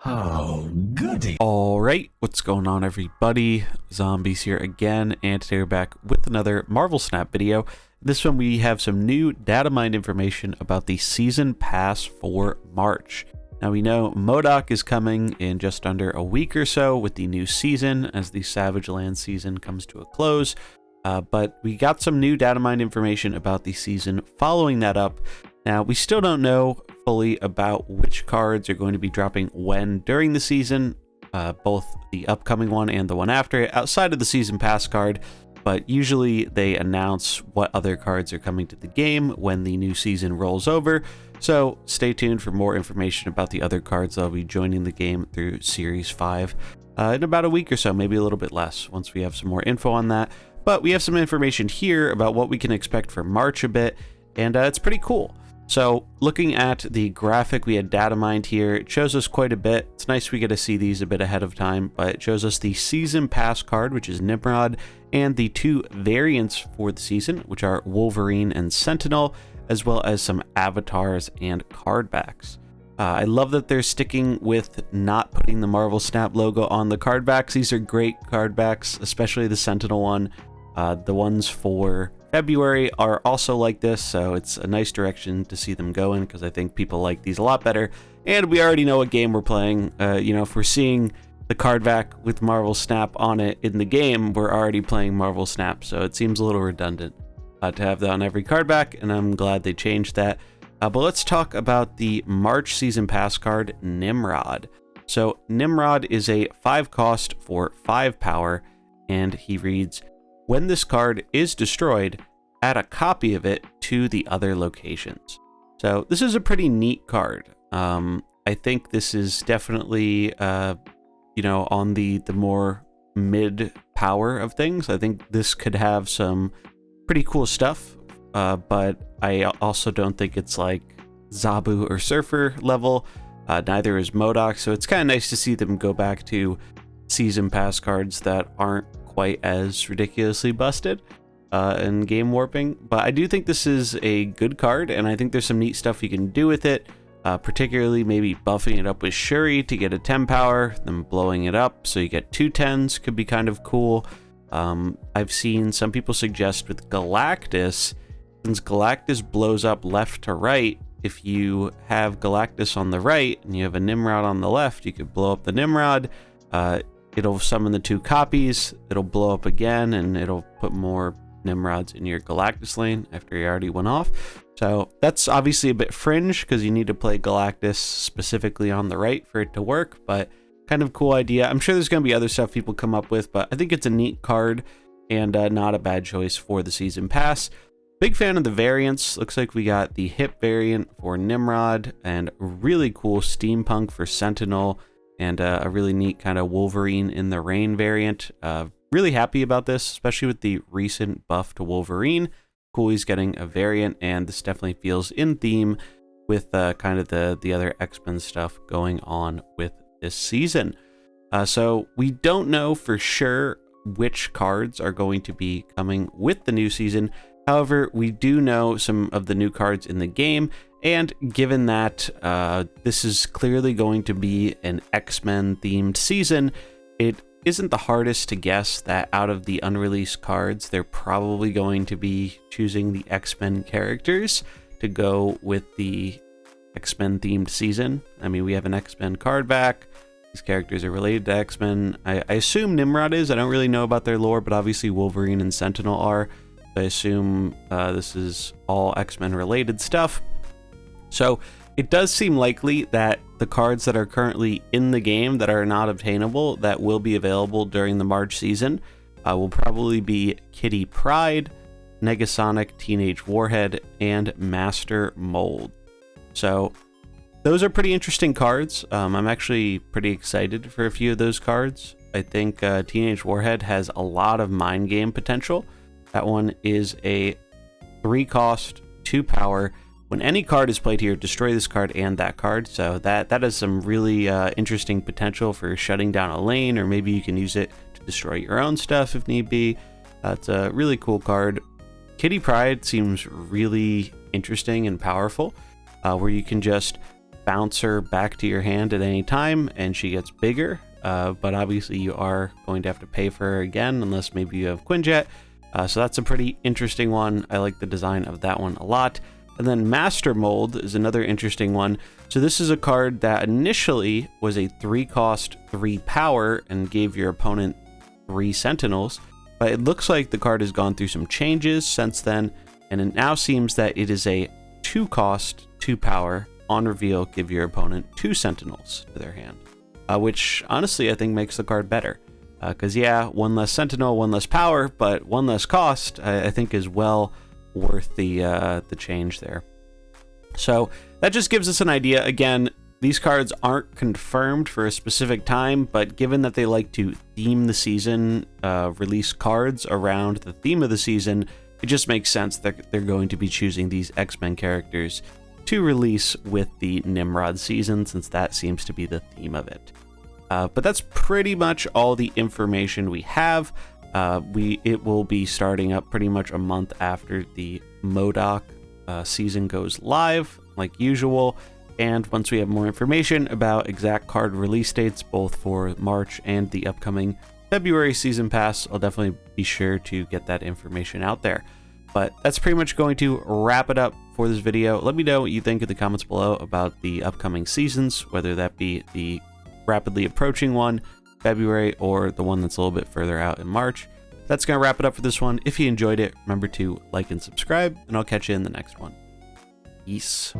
Oh, goody. All right, what's going on, everybody? Zombies here again, and today we're back with another Marvel Snap video. This one we have some new data mined information about the season pass for March. Now we know MODOK is coming in just under a week or so with the new season as the Savage Land season comes to a close. But we got some new data mined information about the season following that up. Now, we still don't know fully about which cards are going to be dropping when during the season, both the upcoming one and the one after it, outside of the season pass card, but usually they announce what other cards are coming to the game when the new season rolls over. So stay tuned for more information about the other cards that will be joining the game through Series 5 in about a week or so, maybe a little bit less once we have some more info on that. But we have some information here about what we can expect for March a bit, and it's pretty cool. So looking at the graphic we had data mined here, it shows us quite a bit. It's nice we get to see these a bit ahead of time, but it shows us the season pass card, which is Nimrod, and the two variants for the season, which are Wolverine and Sentinel, as well as some avatars and card backs. I love that they're sticking with not putting the Marvel Snap logo on the card backs. These are great card backs, especially the Sentinel one. The ones for February are also like this, so it's a nice direction to see them go in because I think people like these a lot better. And we already know what game we're playing. If we're seeing the card back with Marvel Snap on it in the game, we're already playing Marvel Snap, so it seems a little redundant to have that on every card back, and I'm glad they changed that. But let's talk about the March Season Pass card, Nimrod. So Nimrod is a 5 cost for 5 power, and he reads, when this card is destroyed, add a copy of it to the other locations. So this is a pretty neat card. I think this is definitely, on the more mid power of things. I think this could have some pretty cool stuff, but I also don't think it's like Zabu or Surfer level. Neither is MODOK, so it's kind of nice to see them go back to season pass cards that aren't quite as ridiculously busted and game warping. But I do think this is a good card, and I think there's some neat stuff you can do with it, particularly maybe buffing it up with Shuri to get a 10 power, then blowing it up so you get 2 10s could be kind of cool. I've seen some people suggest with Galactus, since Galactus blows up left to right, if you have Galactus on the right and you have a Nimrod on the left, you could blow up the Nimrod. It'll summon the 2 copies, it'll blow up again, and it'll put more Nimrods in your Galactus lane after he already went off. So that's obviously a bit fringe because you need to play Galactus specifically on the right for it to work, but kind of cool idea. I'm sure there's going to be other stuff people come up with, but I think it's a neat card and not a bad choice for the season pass. Big fan of the variants. Looks like we got the hip variant for Nimrod and really cool steampunk for Sentinel, and a really neat kind of Wolverine in the Rain variant. Really happy about this, especially with the recent buff to Wolverine. Cool he's getting a variant, and this definitely feels in theme with kind of the other X-Men stuff going on with this season. So we don't know for sure which cards are going to be coming with the new season. However, we do know some of the new cards in the game, and given that this is clearly going to be an X-Men themed season, it isn't the hardest to guess that out of the unreleased cards, they're probably going to be choosing the X-Men characters to go with the X-Men themed season. I mean, we have an X-Men card back. These characters are related to X-Men. I assume Nimrod is. I don't really know about their lore, but obviously Wolverine and Sentinel are. I assume this is all X-Men related stuff. So it does seem likely that the cards that are currently in the game that are not obtainable, that will be available during the March season, will probably be Kitty Pryde, Negasonic Teenage Warhead, and Master Mold. So those are pretty interesting cards. I'm actually pretty excited for a few of those cards. I think Teenage Warhead has a lot of mind game potential. That one is a 3 cost, 2 power. When any card is played here, destroy this card and that card. So that has some really interesting potential for shutting down a lane, or maybe you can use it to destroy your own stuff if need be. It's a really cool card. Kitty Pryde seems really interesting and powerful, where you can just bounce her back to your hand at any time, and she gets bigger. But obviously you are going to have to pay for her again, unless maybe you have Quinjet. So that's a pretty interesting one. I like the design of that one a lot. And then Master Mold is another interesting one. So this is a card that initially was a 3 cost, 3 power, and gave your opponent 3 Sentinels. But it looks like the card has gone through some changes since then, and it now seems that it is a 2 cost, 2 power. On reveal, give your opponent 2 Sentinels to their hand. Which honestly I think makes the card better. Because yeah, 1 less Sentinel, 1 less power, but 1 less cost, I think is well worth the change there. So that just gives us an idea. Again, these cards aren't confirmed for a specific time, but given that they like to theme the season, release cards around the theme of the season, it just makes sense that they're going to be choosing these X-Men characters to release with the Nimrod season, since that seems to be the theme of it. But that's pretty much all the information we have. It will be starting up pretty much a month after the MODOK season goes live, like usual. And once we have more information about exact card release dates, both for March and the upcoming February season pass, I'll definitely be sure to get that information out there. But that's pretty much going to wrap it up for this video. Let me know what you think in the comments below about the upcoming seasons, whether that be the rapidly approaching one, February, or the one that's a little bit further out in March. That's going to wrap it up for this one. If you enjoyed it, remember to like and subscribe, and I'll catch you in the next one. Peace.